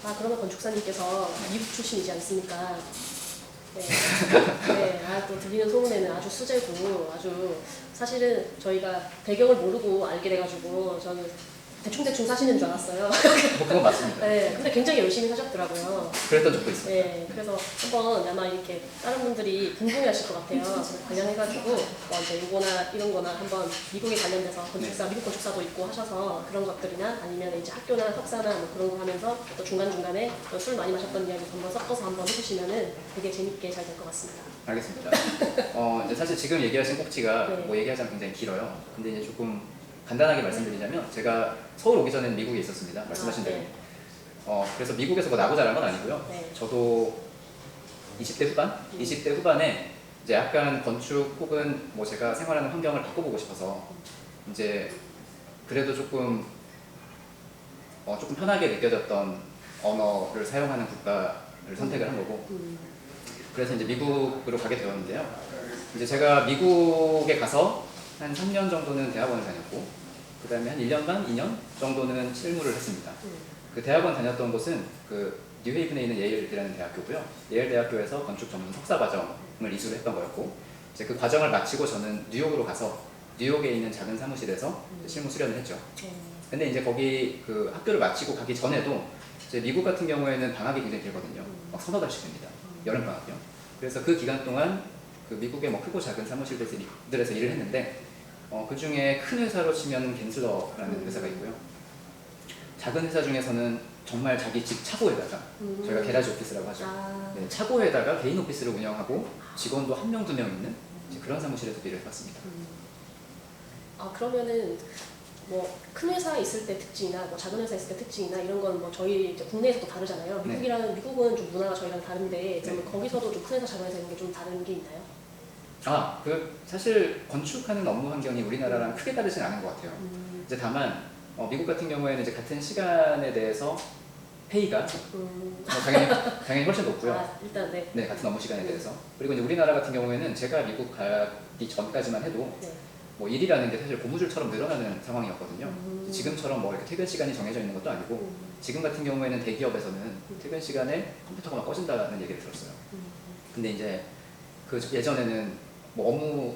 아, 그러면 건축사님께서 미국 출신이지 않습니까? 네. 네. 아, 또 들리는 소문에는 아주 수제고 아주 사실은 저희가 배경을 모르고 알게 돼가지고 저는 대충 사시는 줄 알았어요. 뭐 그건 맞습니다. 네. 근데 굉장히 열심히 사셨더라고요. 그랬던 적도 있습니다. 네. 그래서 한번 아마 이렇게 다른 분들이 궁금해하실 것 같아요. 그래서 관련해가지고 뭐 이제 이거나 이런 거나 한번 미국에 관련돼서 건축사, 미국 건축사도 있고 하셔서 그런 것들이나 아니면 이제 학교나 석사나 뭐 그런 거 하면서 또 중간중간에 또 술 많이 마셨던 이야기 한번 섞어서 한번 해주시면은 되게 재밌게 잘 될 것 같습니다. 알겠습니다. 이제 사실 지금 얘기하신 꼭지가 네. 뭐 얘기하자면 굉장히 길어요. 근데 이제 조금 간단하게 말씀드리자면 제가 서울 오기 전에는 미국에 있었습니다. 말씀하신 대로. 네. 그래서 미국에서 뭐 나고 자란 건 아니고요. 네. 저도 20대 후반? 20대 후반에 이제 약간 건축 혹은 뭐 제가 생활하는 환경을 바꿔보고 싶어서 이제 그래도 조금 편하게 느껴졌던 언어를 사용하는 국가를 선택을 한 거고 그래서 이제 미국으로 가게 되었는데요. 이제 제가 미국에 가서 한 3년 정도는 대학원을 다녔고 그 다음에 한 1년 반, 2년 정도는 실무를 했습니다. 그 대학원 다녔던 곳은 그 뉴헤이븐에 있는 예일이라는 대학교고요. 예일 대학교에서 건축 전문 석사 과정을 이수를 했던 거였고 이제 그 과정을 마치고 저는 뉴욕으로 가서 뉴욕에 있는 작은 사무실에서 실무 수련을 했죠. 근데 이제 거기 그 학교를 마치고 가기 전에도 이제 미국 같은 경우에는 방학이 굉장히 길거든요. 막 서너 달씩 됩니다. 여름 방학이요. 그래서 그 기간 동안 그 미국의 뭐 크고 작은 사무실들에서 일을 했는데 그 중에 큰 회사로 치면 겐슬러라는 회사가 있고요. 작은 회사 중에서는 정말 자기 집 차고에다가 저희가 게라지 오피스라고 하죠. 네, 차고에다가 개인 오피스를 운영하고 직원도 1명, 2명 있는 그런 사무실에서 일을 해봤습니다. 아, 그러면은 뭐 큰 회사에 있을 때 특징이나 뭐 작은 회사에 있을 때 특징이나 이런 건 뭐 저희 이제 국내에서도 다르잖아요. 네. 미국은 좀 문화가 저희랑 다른데 그러면 네. 거기서도 좀 큰 회사, 작은 회사 이런 게 좀 다른 게 있나요? 사실 건축하는 업무 환경이 우리나라랑 크게 다르진 않은 것 같아요. 이제 다만 미국 같은 경우에는 이제 같은 시간에 대해서 페이가 당연히 훨씬 높고요. 아, 일단 네. 네, 같은 업무 시간에 대해서. 그리고 이제 우리나라 같은 경우에는 제가 미국 가기 전까지만 해도 네. 뭐 일이라는 게 사실 고무줄처럼 늘어나는 상황이었거든요. 지금처럼 뭐 이렇게 퇴근 시간이 정해져 있는 것도 아니고 지금 같은 경우에는 대기업에서는 퇴근 시간에 컴퓨터가 막 꺼진다는 얘기를 들었어요. 근데 이제 그 예전에는 뭐 업무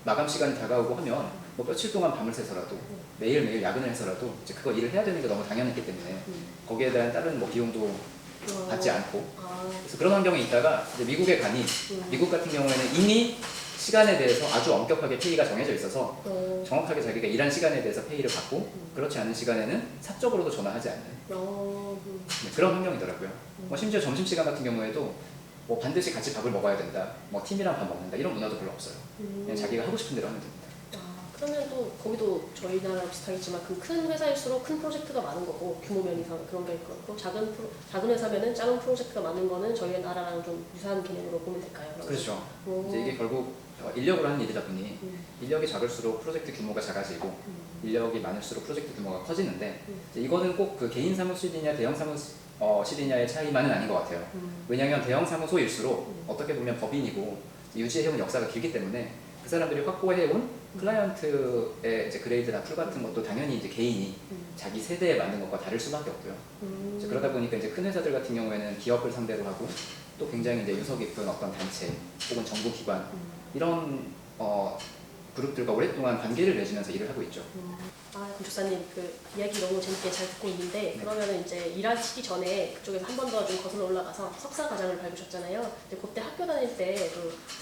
마감 시간이 다가오고 하면 뭐 며칠 동안 밤을 새서라도 매일매일 야근을 해서라도 이제 그거 일을 해야 되는 게 너무 당연했기 때문에 거기에 대한 다른 뭐 비용도 받지 않고 그래서 그런 환경에 있다가 이제 미국에 가니 미국 같은 경우에는 이미 시간에 대해서 아주 엄격하게 페이가 정해져 있어서 정확하게 자기가 일한 시간에 대해서 페이를 받고 그렇지 않은 시간에는 사적으로도 전화하지 않는 네, 그런 환경이더라고요. 뭐 심지어 점심시간 같은 경우에도 뭐 반드시 같이 밥을 먹어야 된다, 뭐 팀이랑 밥 먹는다 이런 문화도 별로 없어요. 그냥 자기가 하고 싶은 대로 하면 됩니다. 그러면 또 거기도 저희 나라랑 비슷하겠지만 그 큰 회사일수록 큰 프로젝트가 많은 거고 규모 면에서 그런 게 있고 작은 회사면은 작은 프로젝트가 많은 거는 저희 나라랑 좀 유사한 개념으로 보면 될까요? 그러면? 그렇죠. 이제 이게 결국 인력으로 하는 일이다 보니 인력이 작을수록 프로젝트 규모가 작아지고 인력이 많을수록 프로젝트 규모가 커지는데 이제 이거는 꼭 그 개인 사무실이냐 대형 사무실이냐의 차이만은 아닌 것 같아요. 왜냐하면 대형 사무소일수록 어떻게 보면 법인이고 유지해온 역사가 길기 때문에 그 사람들이 확보해온 클라이언트의 이제 그레이드나 툴 같은 것도 당연히 이제 개인이 자기 세대에 맞는 것과 다를 수밖에 없고요. 이제 그러다 보니까 이제 큰 회사들 같은 경우에는 기업을 상대로 하고 또 굉장히 이제 유서 깊은 어떤 단체 혹은 정부 기관 이런 그룹들과 오랫동안 관계를 맺으면서 일을 하고 있죠. 건축사님 그 이야기 너무 재밌게 잘 듣고 있는데 그러면 이제 일하시기 전에 그쪽에서 한 번 더 좀 거슬러 올라가서 석사 과정을 밟으셨잖아요. 근데 그때 학교 다닐 때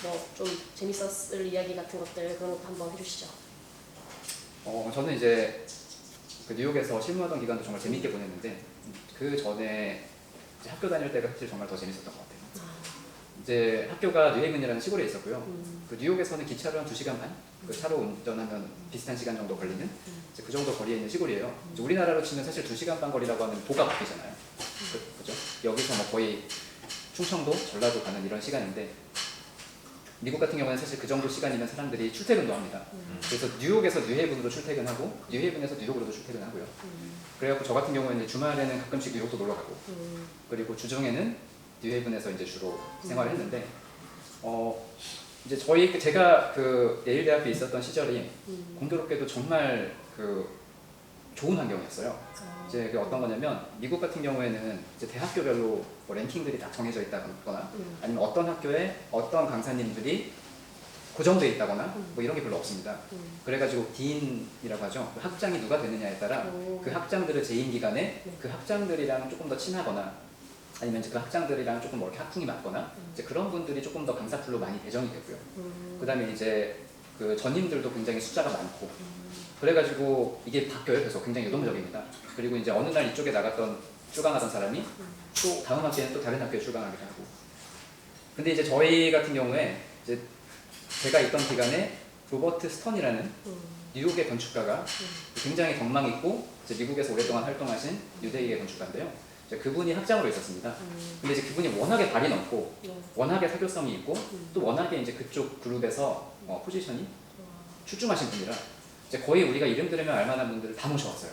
뭐 좀 재밌었을 이야기 같은 것들 그런 것도 한번 해주시죠. 저는 이제 그 뉴욕에서 실무하던 기간도 정말 재밌게 보냈는데 그 전에 이제 학교 다닐 때가 사실 정말 더 재밌었던 것 같아요. 이제 학교가 뉴헤이븐이라는 시골에 있었고요. 그 뉴욕에서는 기차로 한 2시간 반? 그 차로 운전하면 비슷한 시간 정도 걸리는 이제 그 정도 거리에 있는 시골이에요. 이제 우리나라로 치면 사실 2시간 반 거리라고 하면 도가 바뀌잖아요. 그죠? 여기서 뭐 거의 충청도, 전라도 가는 이런 시간인데 미국 같은 경우는 사실 그 정도 시간이면 사람들이 출퇴근도 합니다. 그래서 뉴욕에서 뉴헤이븐으로 출퇴근하고 뉴헤이븐에서 뉴욕으로도 출퇴근하고요. 그래갖고 저 같은 경우에는 주말에는 가끔씩 뉴욕도 놀러 가고 그리고 주중에는 뉴헤이븐에서 이제 주로 생활을 했는데 이제 제가 그 예일 대학교에 있었던 시절이 공교롭게도 정말 그 좋은 환경이었어요. 이제 그 어떤 거냐면 미국 같은 경우에는 이제 대학교별로 뭐 랭킹들이 딱 정해져 있다거나 아니면 어떤 학교에 어떤 강사님들이 고정되어 있다거나 뭐 이런 게 별로 없습니다. 그래가지고 디인이라고 하죠. 그 학장이 누가 되느냐에 따라 그 학장들의 재임 기간에 그 학장들이랑 조금 더 친하거나 아니면 이제 그 학장들이랑 조금 뭐 이렇게 학풍이 맞거나 이제 그런 분들이 조금 더 강사풀로 많이 배정이 되고요. 그다음에 이제 그 전임들도 굉장히 숫자가 많고 그래가지고 이게 바뀌어요. 그래서 굉장히 유동적입니다. 그리고 이제 어느 날 이쪽에 나갔던 출강하던 사람이 또 다음 학기에는 또 다른 학교에 출강하기도 하고. 근데 이제 저희 같은 경우에 이제 제가 있던 기간에 로버트 스턴이라는 뉴욕의 건축가가 굉장히 덕망 있고 이제 미국에서 오랫동안 활동하신 유대인의 건축가인데요. 이제 그분이 학장으로 있었습니다. 근데 이제 그분이 워낙에 발이 넓고 워낙에 사교성이 있고 또 워낙에 이제 그쪽 그룹에서 포지션이 출중하신 분이라 이제 거의 우리가 이름 들으면 알만한 분들을 다 모셔왔어요.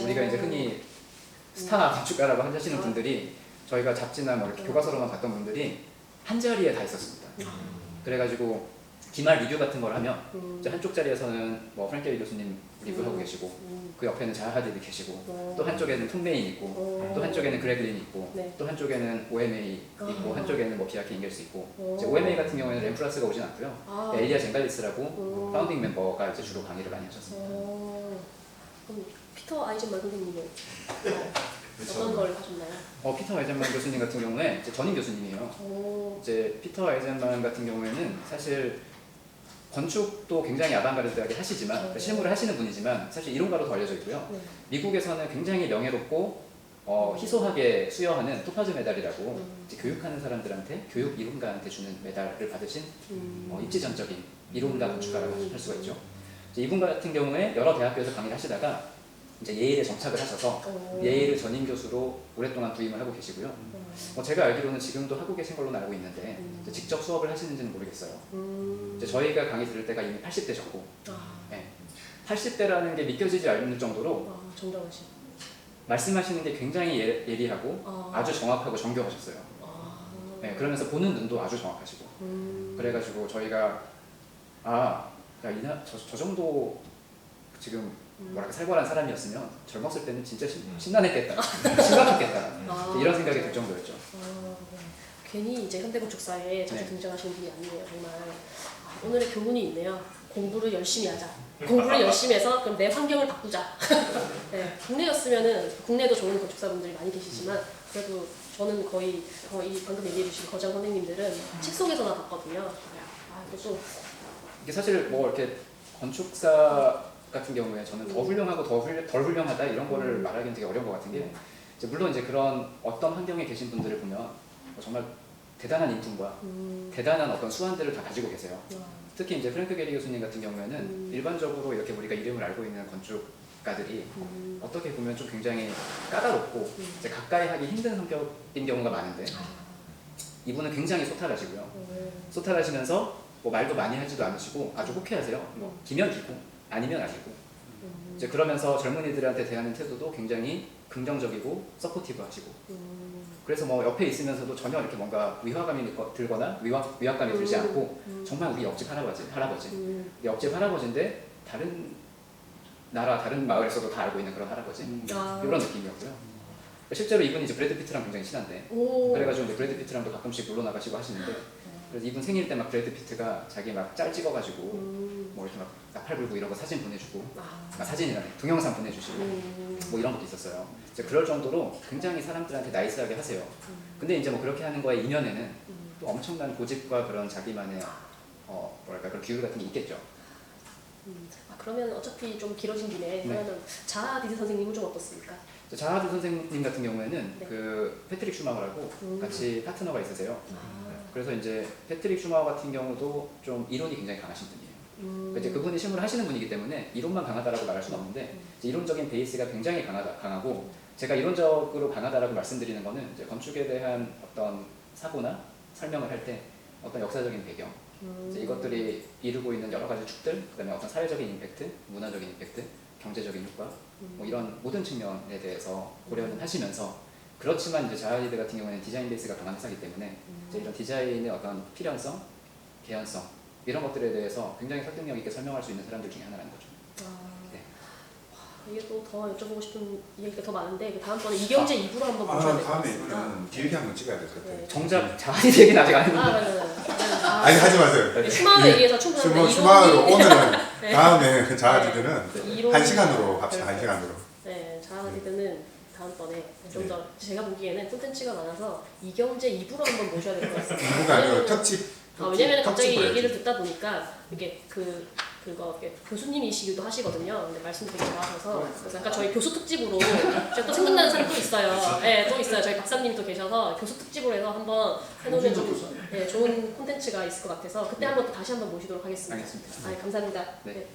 우리가 이제 흔히 스타 건축가라고 하시는 분들이 저희가 잡지나 뭐 이렇게 교과서로만 봤던 분들이 한 자리에 다 있었습니다. 그래가지고 기말 리뷰 같은 걸 하면 이제 한쪽 자리에서는 뭐 프랭케리 교수님 리뷰하고 계시고 그 옆에는 자하 하디드 계시고 또 한쪽에는 톰 메인 있고 또 한쪽에는 그레글린 있고 또 한쪽에는 OMA 있고 한쪽에는 뭐 비아키 잉겔스 있고 이제 OMA 같은 경우에는 램프라스가 오진 않고요. 엘리아 젠갈리스라고 파운딩 멤버가 이제 주로 강의를 많이 하셨습니다. 그럼 피터 아이젠만 선생님은 어떤 걸 하셨나요? 피터 아이젠만 교수님 같은 경우에 이제 전임 교수님이에요. 이제 피터 아이젠만 같은 경우에는 사실 건축도 굉장히 아방가르드하게 하시지만 실무를 하시는 분이지만 사실 이론가로 더 알려져 있고요. 미국에서는 굉장히 명예롭고 희소하게 수여하는 토파즈 메달이라고 이제 교육하는 사람들한테 교육 이론가한테 주는 메달을 받으신 입지전적인 이론가 건축가라고 할 수가 있죠. 이제 이분 같은 경우에 여러 대학교에서 강의를 하시다가 이제 예일에 정착을 하셔서 예일 전임 교수로 오랫동안 부임을 하고 계시고요. 제가 알기로는 지금도 하고 계신 걸로 알고 있는데 이제 직접 수업을 하시는지는 모르겠어요. 이제 저희가 강의 들을 때가 이미 80대셨고, 네. 80대라는 게 믿겨지지 않을 정도로 정정하신. 말씀하시는 게 굉장히 예리하고 아주 정확하고 정교하셨어요. 네, 그러면서 보는 눈도 아주 정확하시고. 그래가지고 저희가 저 정도 지금 뭐랄까 살벌한 사람이었으면 젊었을 때는 진짜 신나했겠다, 심각했겠다 이런 생각이 들 정도였죠. 괜히 이제 현대건축사에 자주 등장하시는 분이 아니에요. 정말 오늘의 교훈이 있네요. 공부를 열심히 하자. 공부를 열심히 해서 그럼 내 환경을 바꾸자. 네, 국내였으면은 국내도 좋은 건축사분들이 많이 계시지만 그래도 저는 거의 방금 얘기해 주신 거장 선생님들은 책 속에서나 봤거든요. 그것도 이게 사실 뭐 이렇게 건축사 같은 경우에 저는 더 훌륭하고 덜 훌륭하다 이런 거를 말하기는 되게 어려운 것 같은 게 이제 물론 이제 그런 어떤 환경에 계신 분들을 보면 정말 대단한 인품과 대단한 어떤 수완들을 다 가지고 계세요. 특히 이제 프랭크 게리 교수님 같은 경우에는 일반적으로 이렇게 우리가 이름을 알고 있는 건축가들이 어떻게 보면 좀 굉장히 까다롭고 이제 가까이 하기 힘든 성격인 경우가 많은데 이분은 굉장히 소탈하시고요. 소탈하시면서 뭐 말도 많이 하지도 않으시고 아주 호쾌하세요. 뭐 기면 기고 아니면 아니고 이제 그러면서 젊은이들한테 대하는 태도도 굉장히 긍정적이고 서포티브 하시고 그래서 뭐 옆에 있으면서도 전혀 이렇게 뭔가 위화감이 들거나 위압감이 들지 않고 정말 우리 옆집 할아버지 옆집 할아버지인데 다른 나라 다른 마을에서도 다 알고 있는 그런 할아버지 이런 느낌이었고요. 실제로 이분이 이제 브래드 피트랑 굉장히 친한데 그래가지고 이제 브래드 피트랑도 가끔씩 놀러 나가시고 하시는데 그래서 이분 생일 때 막 브래드 피트가 자기 막 짤 찍어가지고 뭐 이렇게 막 나팔 불고 이런 거 사진 보내주고 사진이라네 동영상 보내주시고 뭐 이런 것도 있었어요. 이제 그럴 정도로 굉장히 사람들한테 나이스하게 하세요. 근데 이제 뭐 그렇게 하는 거에 이면에는 또 엄청난 고집과 그런 자기만의 뭐랄까 그런 기술 같은 게 있겠죠. 그러면 어차피 좀 길어진 김에 그러면 자하 디드 선생님은 좀 어떻습니까? 자하 디드 선생님 같은 경우에는 그 패트릭 슈마허라고 같이 파트너가 있으세요. 그래서 이제 패트릭 슈마허 같은 경우도 좀 이론이 굉장히 강하신 분이에요. 이제 그분이 실무를 하시는 분이기 때문에 이론만 강하다라고 말할 수는 없는데 이제 이론적인 베이스가 굉장히 강하고 제가 이론적으로 강하다라고 말씀드리는 거는 이제 건축에 대한 어떤 사고나 설명을 할 때 어떤 역사적인 배경 이제 이것들이 이루고 있는 여러 가지 축들, 그다음에 어떤 사회적인 임팩트, 문화적인 임팩트, 경제적인 효과 뭐 이런 모든 측면에 대해서 고려는 하시면서 그렇지만 이제 자하디드 같은 경우에는 디자인 베이스가 강한 회사이기 때문에 이제 이런 디자인의 어떤 필연성, 개연성 이런 것들에 대해서 굉장히 설득력 있게 설명할 수 있는 사람들 중에 하나라는 거죠. 이게 또 더 여쭤보고 싶은 이야기가 더 많은데 다음번에 이경재 2부로 한번 모셔야 될 것 다음에 같습니다. 이거는 길게 한번 찍어야 될 것 같아요. 네. 정작 자한이 되긴 아직 안 했는데. 맞아요. 아니 하지 마세요. 슈마흐 얘기해서 충분한데 슈마흐로 오늘은 네. 다음에 그 자아디드는 이론이- 1시간으로 합시다. 1시간으로. 네, 자아디드는 다음번에 좀 더 제가 보기에는 콘텐츠가 많아서 이경재 2부로 한번 모셔야 될 것 같습니다. 2부가 아니고 특집. 왜냐면 갑자기 특집으로 얘기를 해야지. 듣다 보니까 이게 그거 이렇게 교수님이시기도 하시거든요. 근데 말씀 되게 잘하셔서 그래서 약간 저희 교수 특집으로 제가 또 생각나는 사람 또 있어요. 네, 또 있어요. 저희 박사님도 계셔서 교수 특집으로 해서 한번 해놓으면 좀 좋은 콘텐츠가 있을 것 같아서 그때 한번 또 다시 한번 모시도록 하겠습니다. 알겠습니다. 감사합니다. 네. 네.